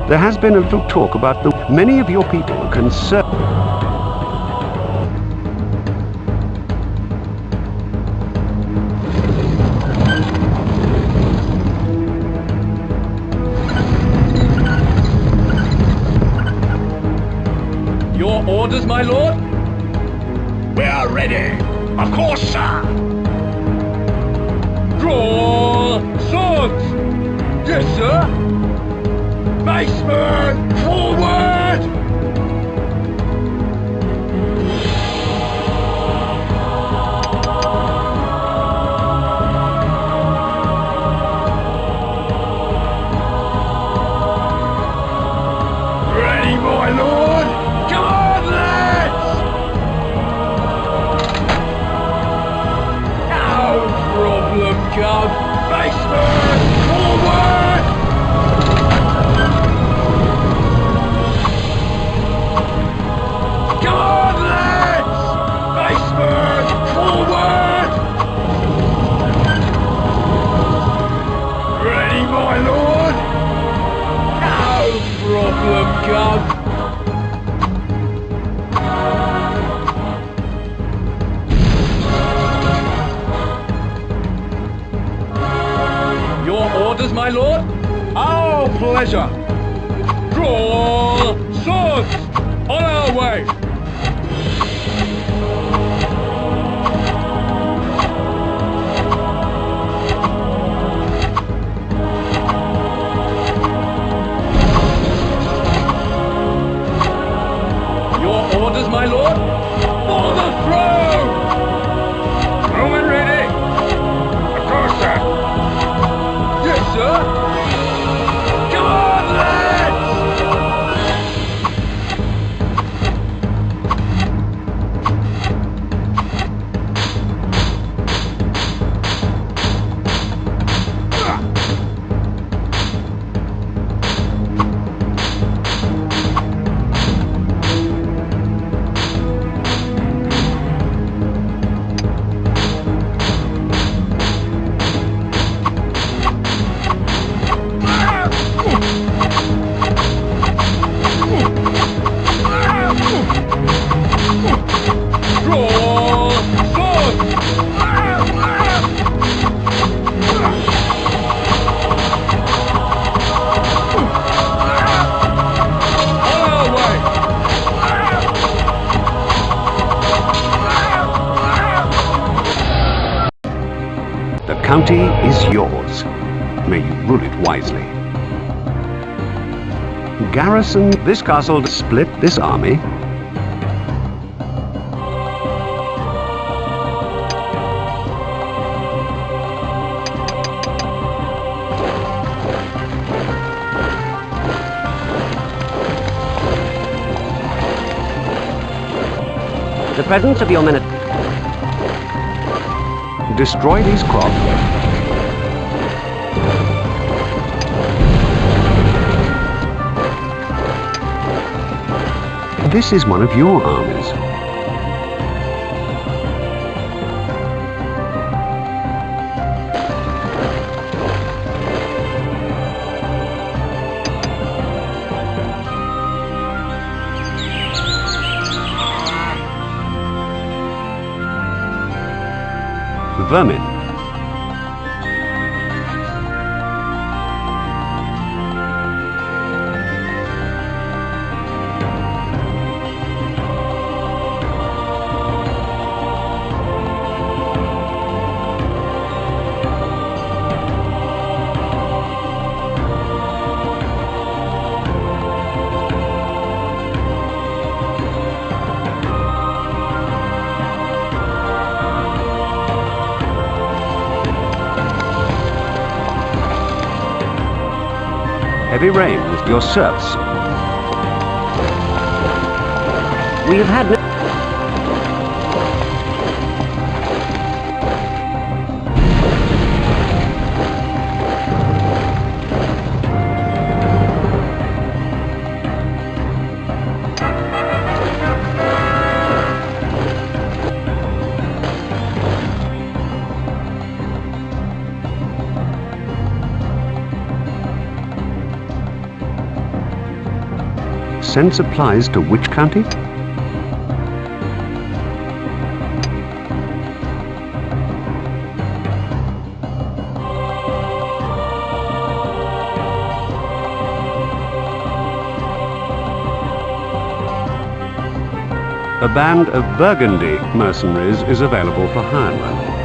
There has been a little talk about the... Many of your people are concerned. Your orders, my lord? We are ready. Of course, sir. Draw swords! Yes, sir! Maceman, forward! Ready, my lord? Come on, lads! No problem, Cub. Maceman, forward! Come on, lads! Maceman, forward! Ready, my lord? No problem, Cub. Your orders, my lord? Our pleasure. Draw swords! On our way! Your orders, my lord? For the throne! Roman ready? Of course, sir. Yes, sir! Come on, lads! Draw swords! On our way! The county is yours. May you rule it wisely. Garrison this castle to split this army. The presence of your men at... Destroy these crops. This is one of your armies. Vermin. Heavy rain with your serfs. We have had no... send supplies to which county? A band of Burgundy mercenaries is available for hire.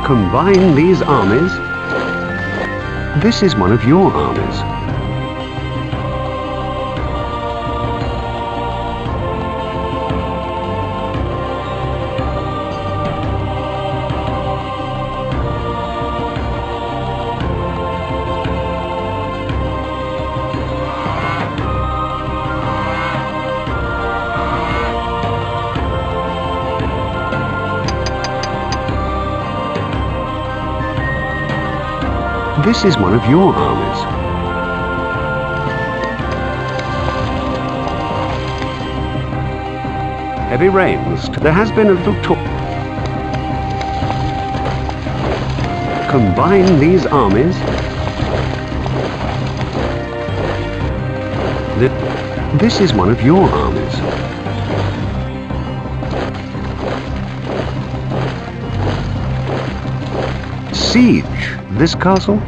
Combine these armies. This is one of your armies. This is one of your armies. Heavy rains. There has been a little talk. Combine these armies. This is one of your armies. Siege this castle.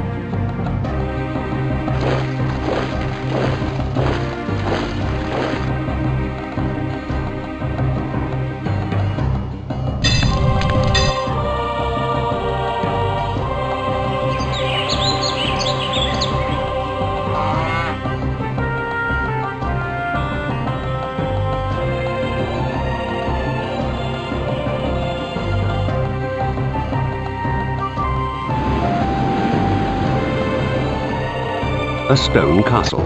A stone castle.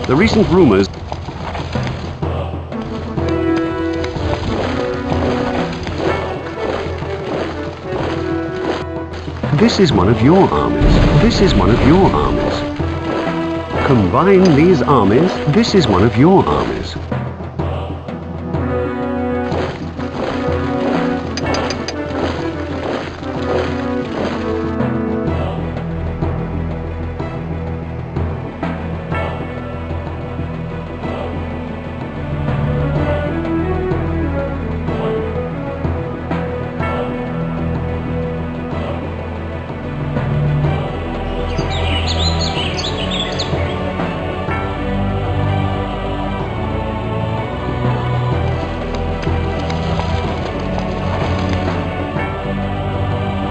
The recent rumors. This is one of your armies. This is one of your armies. Combine these armies. This is one of your armies.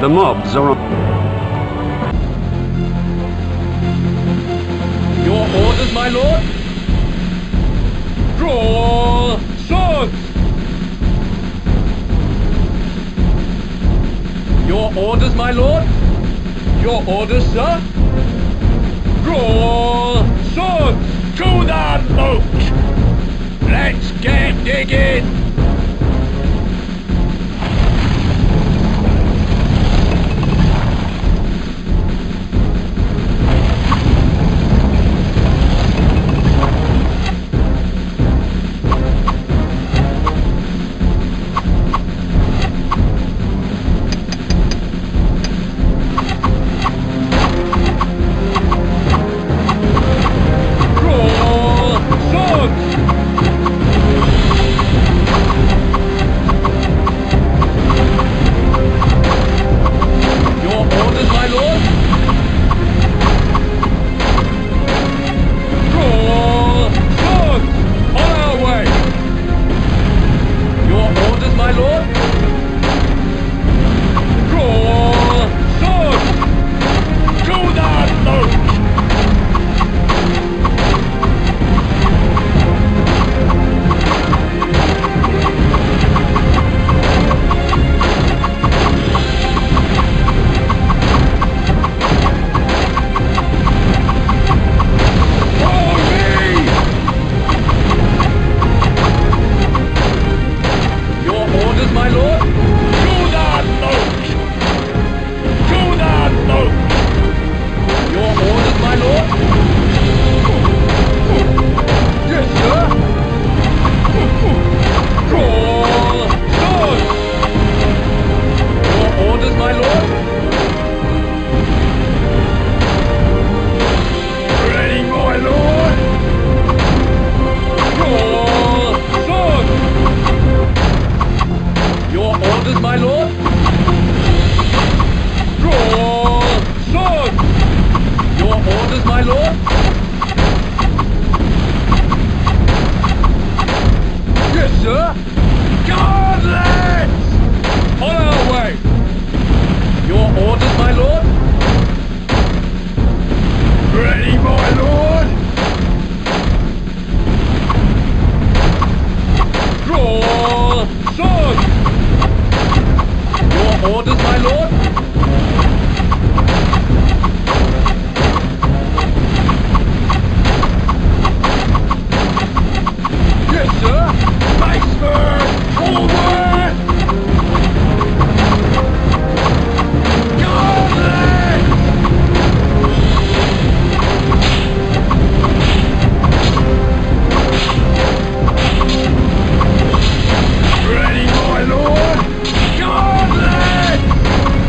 The mobs are on. Your orders, my lord? Draw swords! Your orders, my lord? Your orders, sir? Draw swords! To the boat! Let's get digging! sir. Godless! On our way. Your orders, my lord? Ready, my lord! Draw sword! Your orders, my lord? Yes, sir! Iceberg! Forward! Godless! Ready, my lord! Godless!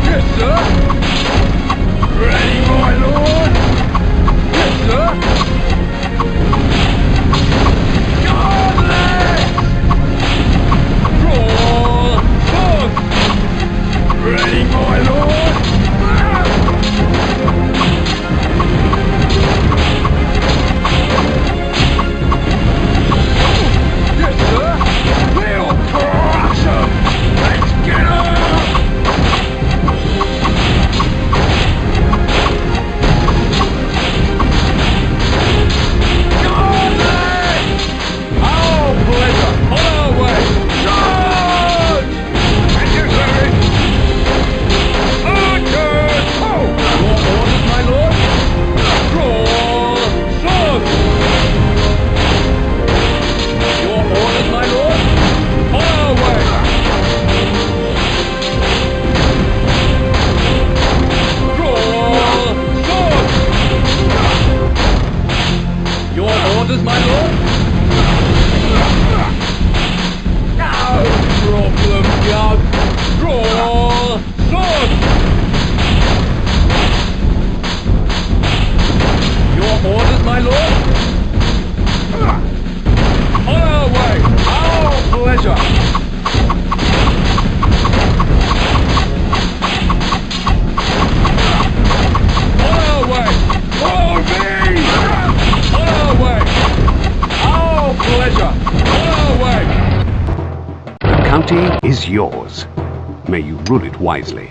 Yes, sir! Ready, my lord! Yes, sir! Godless! Draw sword! Ready, my lord! Yes, sir! We'll crush 'em! Let's get 'em! Godless! Our pleasure! On our way! Charge! And you hear it? Archers! Oh! Your orders, my lord? Draw sword! Your orders, my lord? On our way! Draw sword! Your orders, my lord? No problem, Gov. Draw sword! Your orders, my lord? On our way! Our pleasure! On our way! Follow me! On our way! Our pleasure! On our way! The county is yours. May you rule it wisely.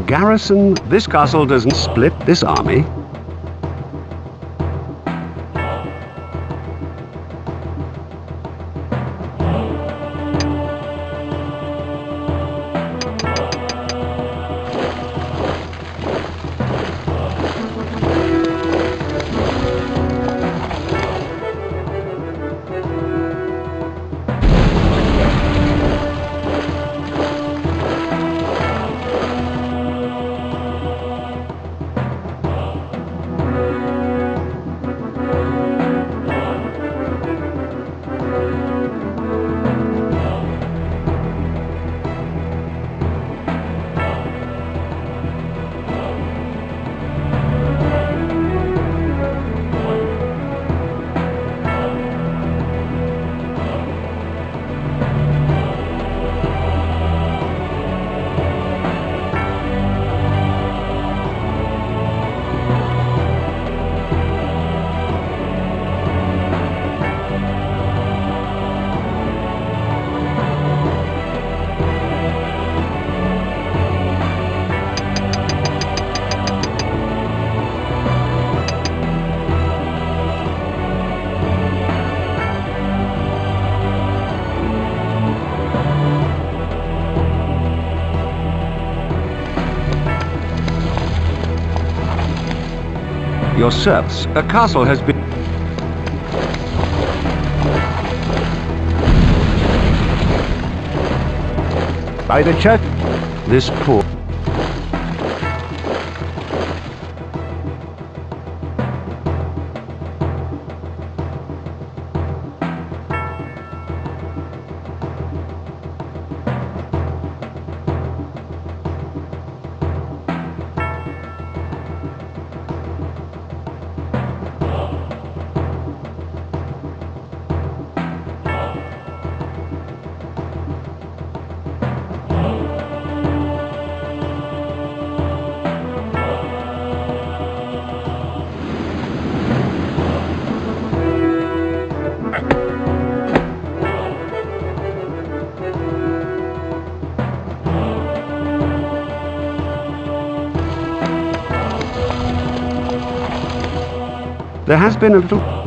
Garrison, this castle doesn't split this army. Your serfs, a castle has been... By the church, this poor... There has been a little...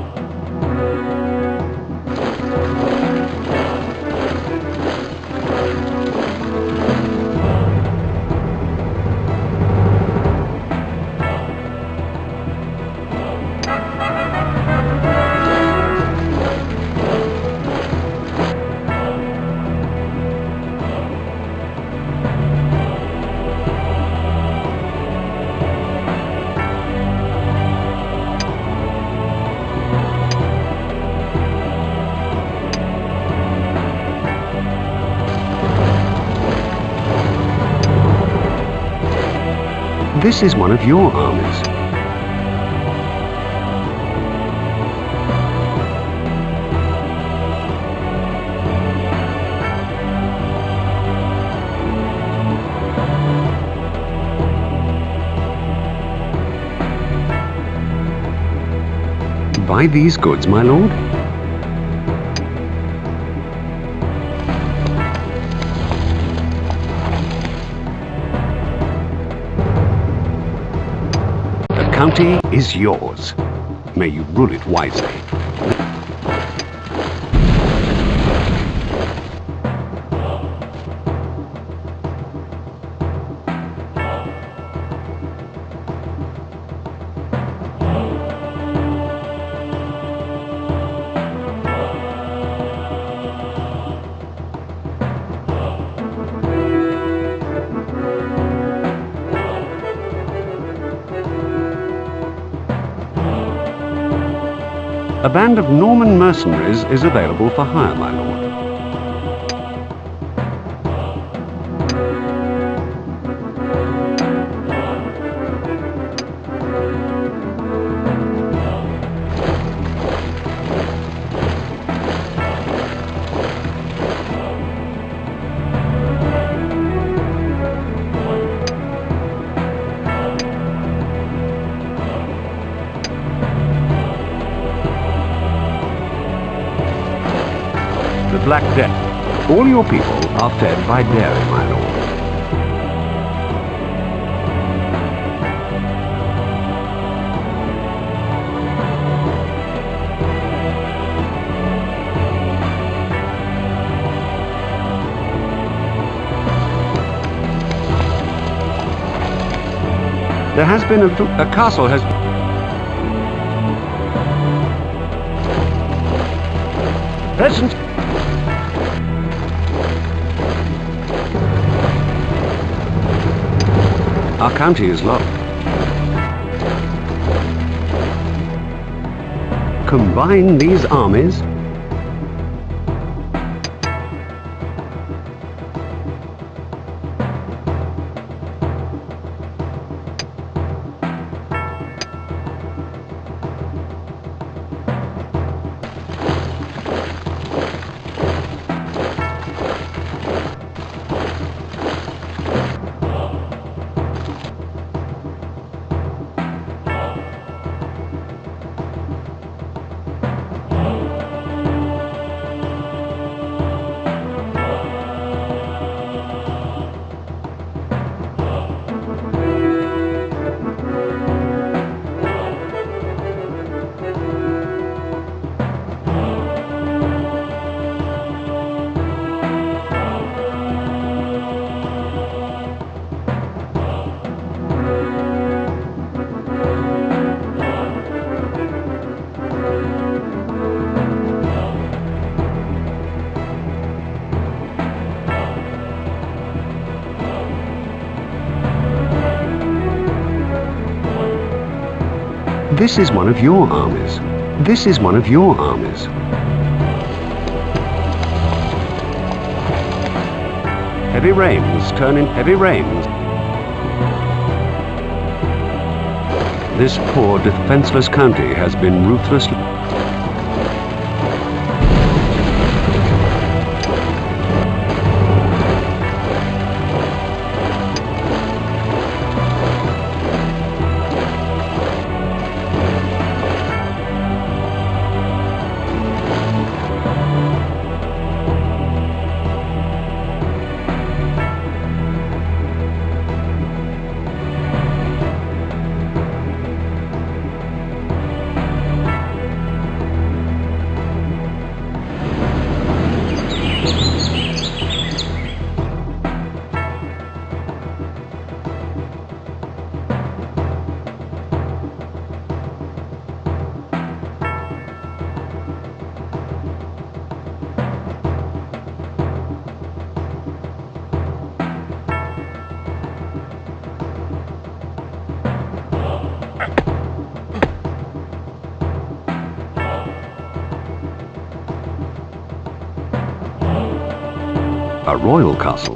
This is one of your armies. Buy these goods, my lord. The county is yours. May you rule it wisely. A band of Norman mercenaries is available for hire, my lord. The Black Death. All your people are fed by dairy, my lord. There has been a castle has... Present. Our county is low. Combine these armies. This is one of your armies. This is one of your armies. Heavy rains turn in heavy rains. This poor defenseless county has been ruthlessly... A royal castle.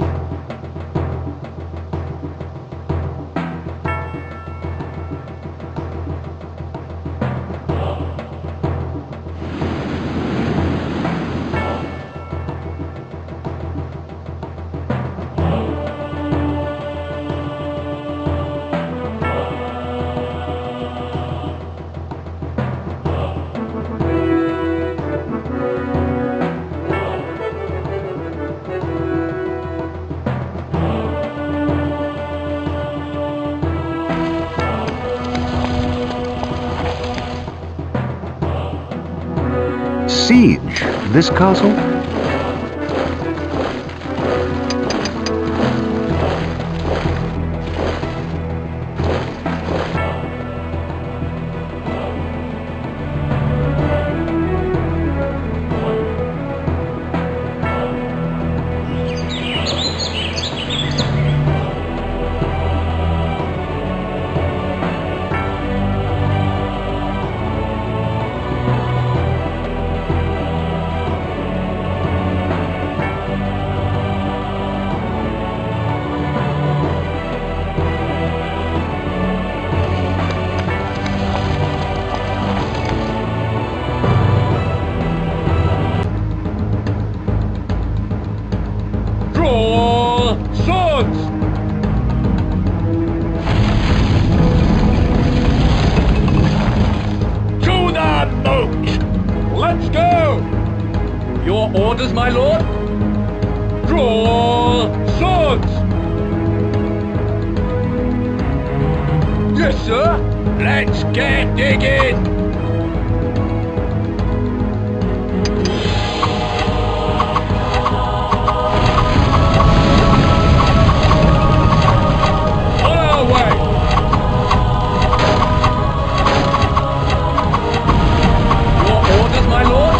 Siege this castle? Draw swords! To the boat! Let's go! Your orders, my lord? Draw swords! Yes, sir! Let's get digging! On our way! Your orders, my lord?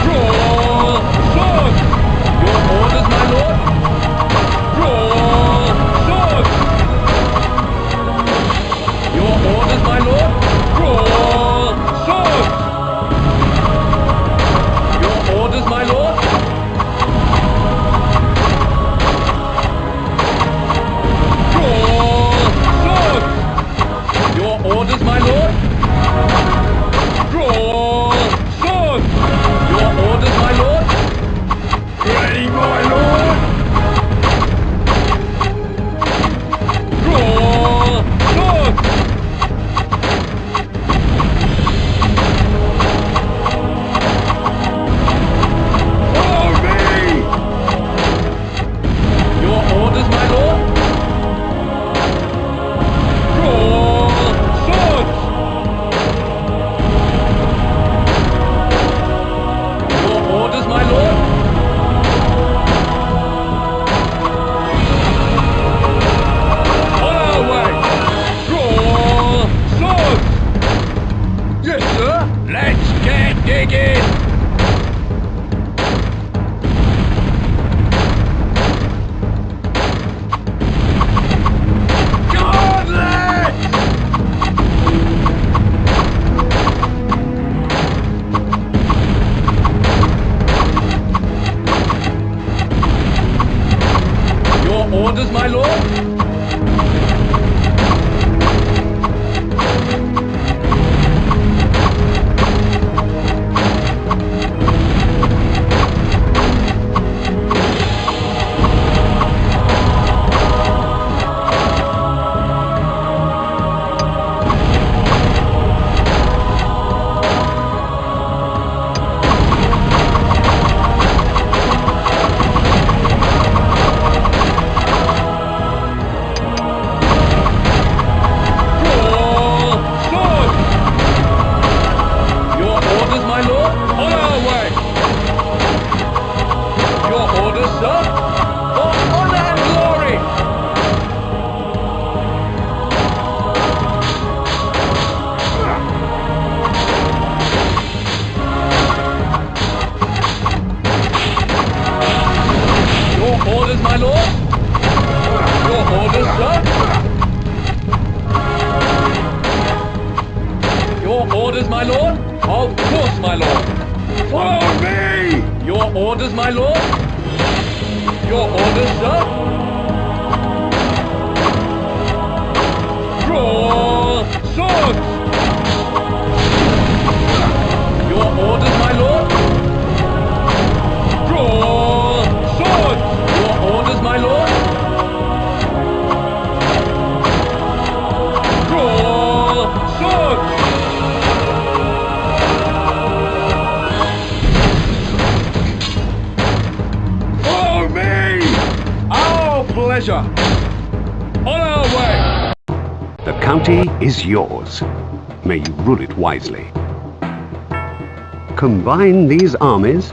Draw swords! Your orders, my lord? Draw swords! Your orders, my lord? Draw swords! Your orders, my lord? Draw swords! Your orders, my lord? Draw swords! Your orders, my lord? Ready, my lord? Draw swords! Follow me! Your orders, my lord? Draw swords! Your orders, my lord? On our way! Draw swords! Yes, sir! Let's get digging! Godless! Your orders, my lord? Draw swords! Your orders, my lord? On our way! Your orders, sir? For honor and glory! Your orders, my lord? Your orders, sir? Your orders, my lord? Of course, my lord. Follow me! Your orders, my lord? Your orders, sir? Draw swords! Your orders, my lord? Draw swords! Your orders, my lord? Draw swords! Follow me! Our pleasure! On our way! The county is yours. May you rule it wisely. Combine these armies.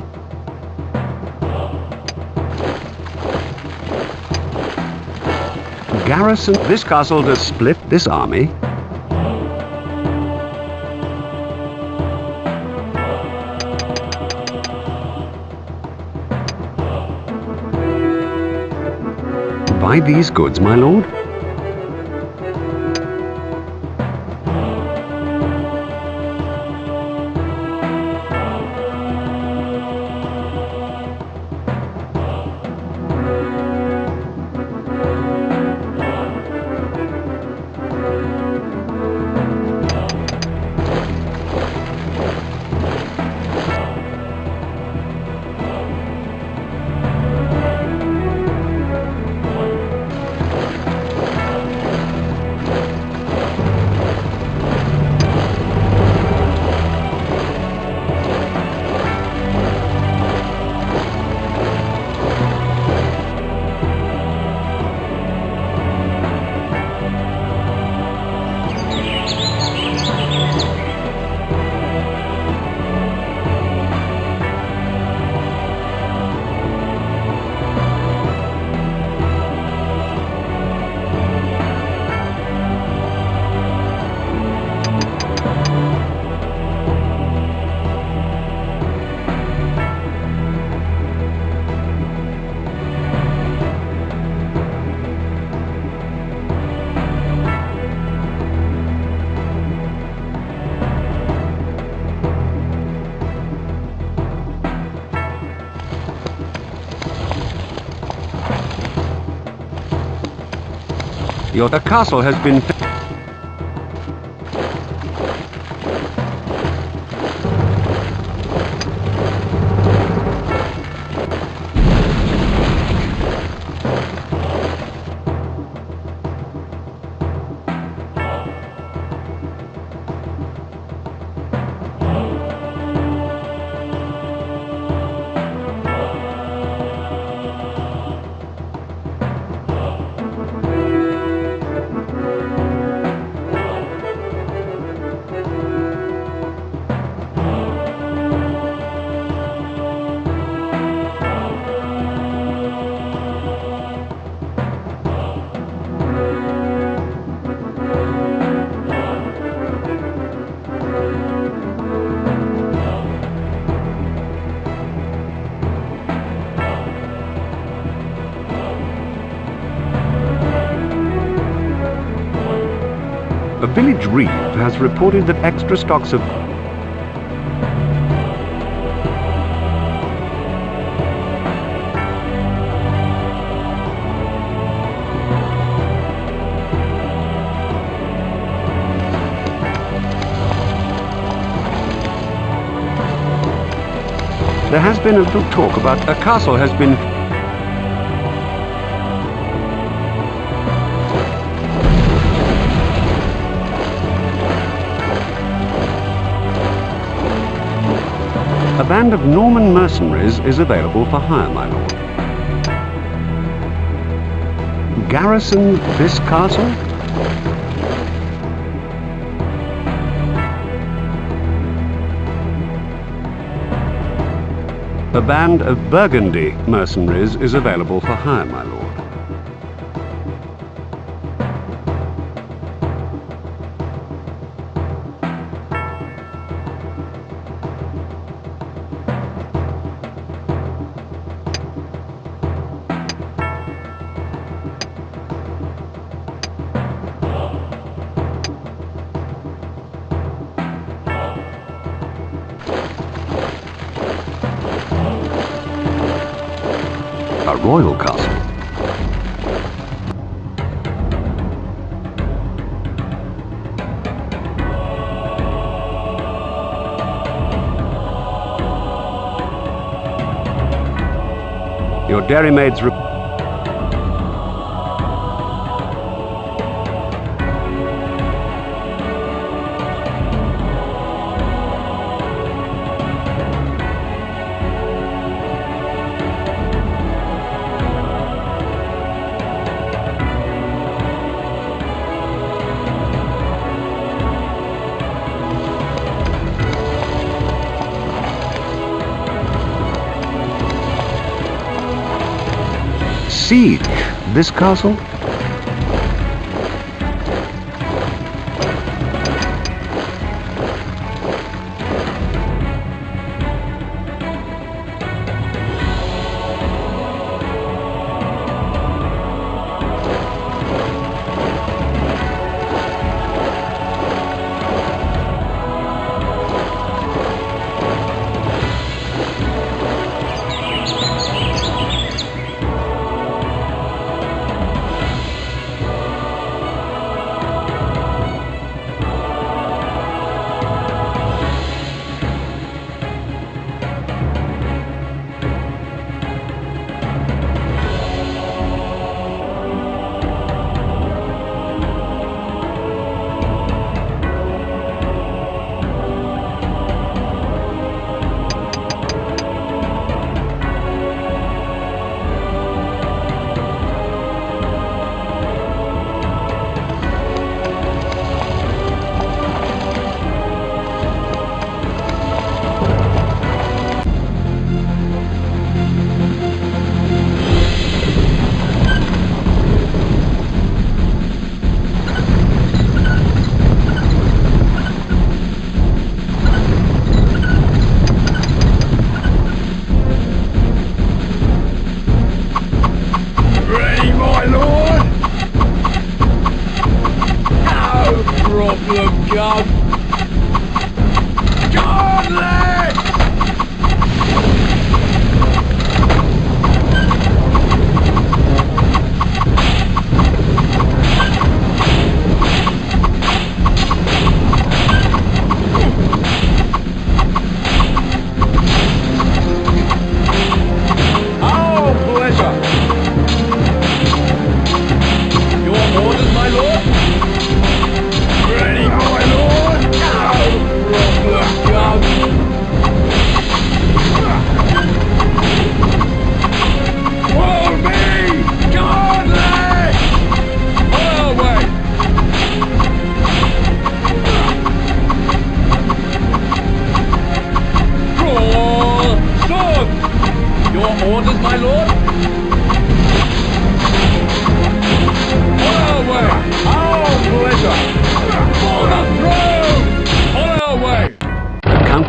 Garrison this castle to split this army. Buy these goods, my lord. The castle has been... A village reeve has reported that extra stocks of... There has been a little talk about a castle has been... A band of Norman mercenaries is available for hire, my lord. Garrison this castle? A band of Burgundy mercenaries is available for hire, my lord. royal castle. Your dairymaid's siege this castle?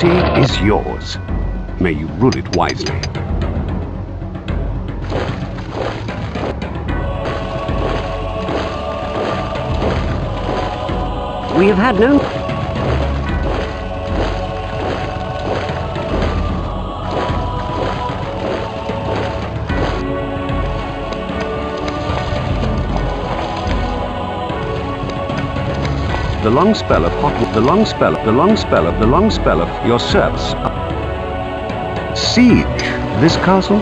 Is yours. May you rule it wisely. We have had no... The long spell of hot, the long spell of your serfs. Siege this castle?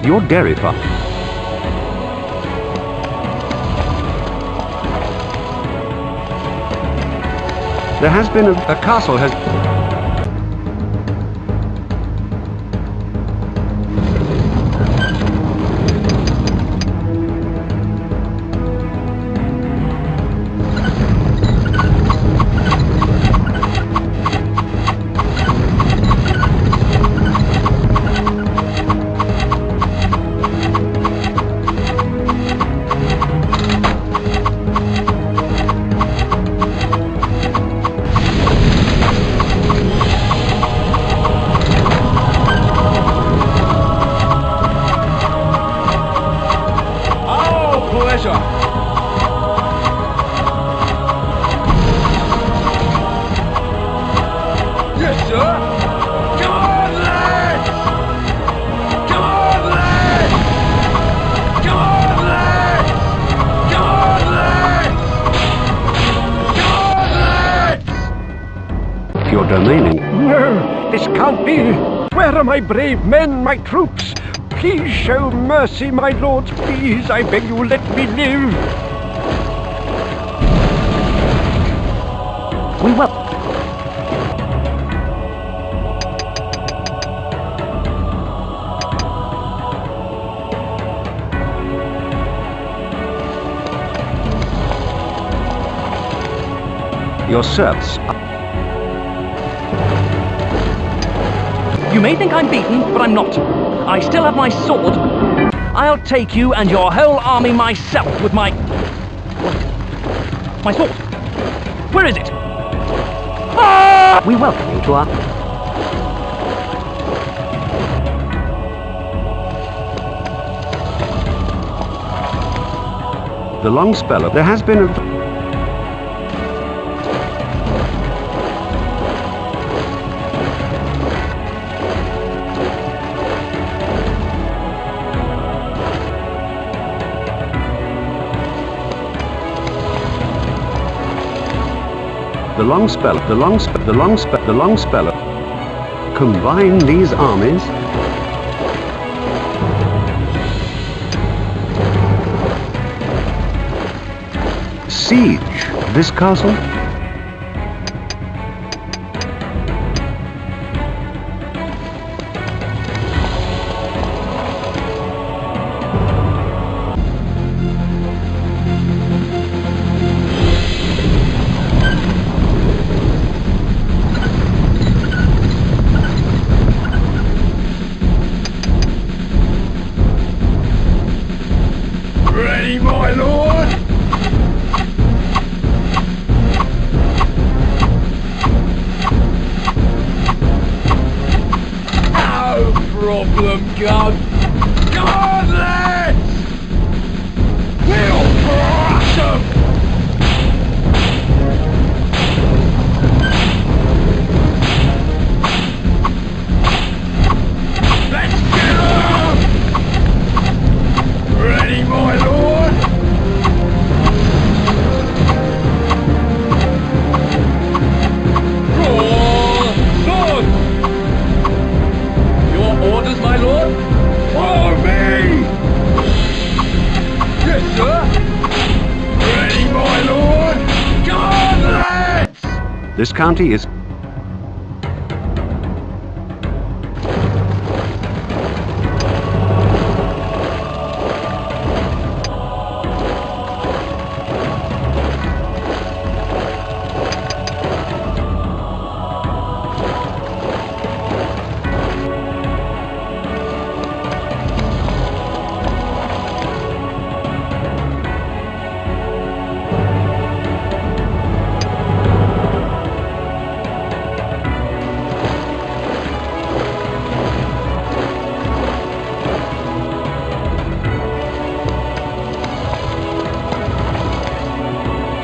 Your dairy farm. There has been a castle has... pleasure. Yes, sir. Come on, lads! Come on, lads! Come on, lads! Come on, lads! Come on, lads! Your domain. No, this can't be. Where are my brave men, my troops? Please show mercy, my lords, please. I beg you, let me live. We will. Your serfs. You may think I'm beaten, but I'm not. I still have my sword. I'll take you and your whole army myself with my... my sword. Where is it? Ah! We welcome you to our... The long spell. There has been a... The long spell. Combine these armies. Siege this castle. Ready, my lord? No problem, God. Come on, lads! We'll crush 'em! Let's get 'em! Ready, my lord? Draw sword! Your orders, my lord? Follow me! Yes, sir! Ready, my lord? Come on, lads! This county is...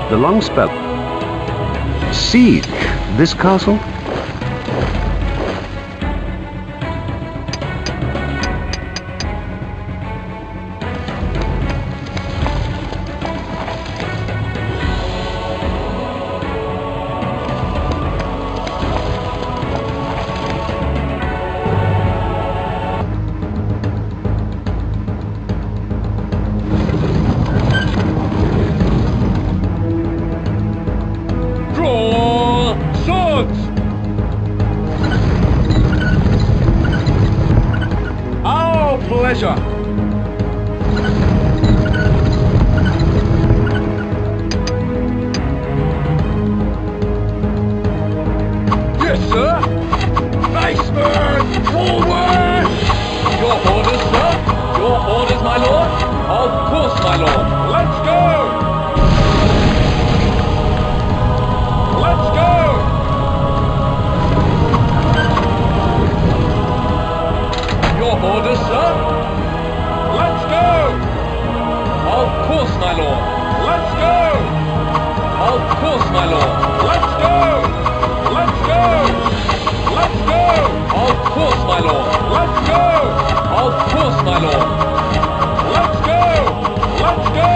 The long spell. Siege this castle. Draw swords! Our pleasure! Yes, sir! Baseman! Forward! Your orders, sir? Your orders, my lord? Of course, my lord! Let's go! Let's go! Your orders, sir? Let's go! Of course, my my lord. Let's go! Of course, my lord. Let's go! Let's go! Let's go! Of course, my lord. Let's go! Of course, my lord. Let's go! Let's go!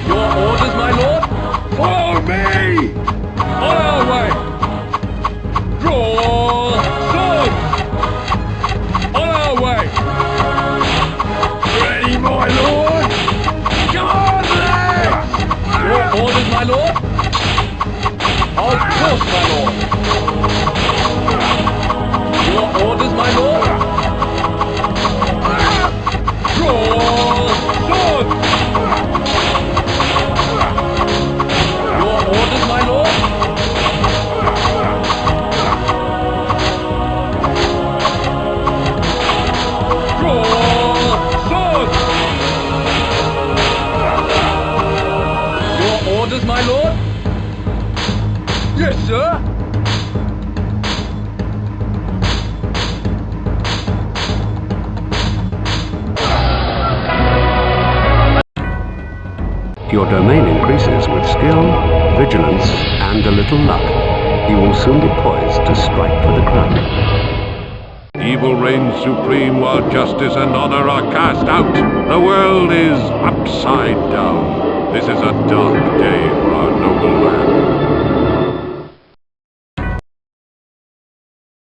Your orders, my lord? Follow me! On our way! Draw swords! On our way! Ready, my lord? Come on, lads! Your orders, my lord? Of course, my lord. Your orders, my lord? Draw swords! Your orders, my lord? Draw swords! Your orders, my lord? Yes, sir. Your domain increases with skill, vigilance, and a little luck. You will soon be poised to strike for the crown. Evil reigns supreme while justice and honor are cast out. The world is upside down. This is a dark day for our noble land.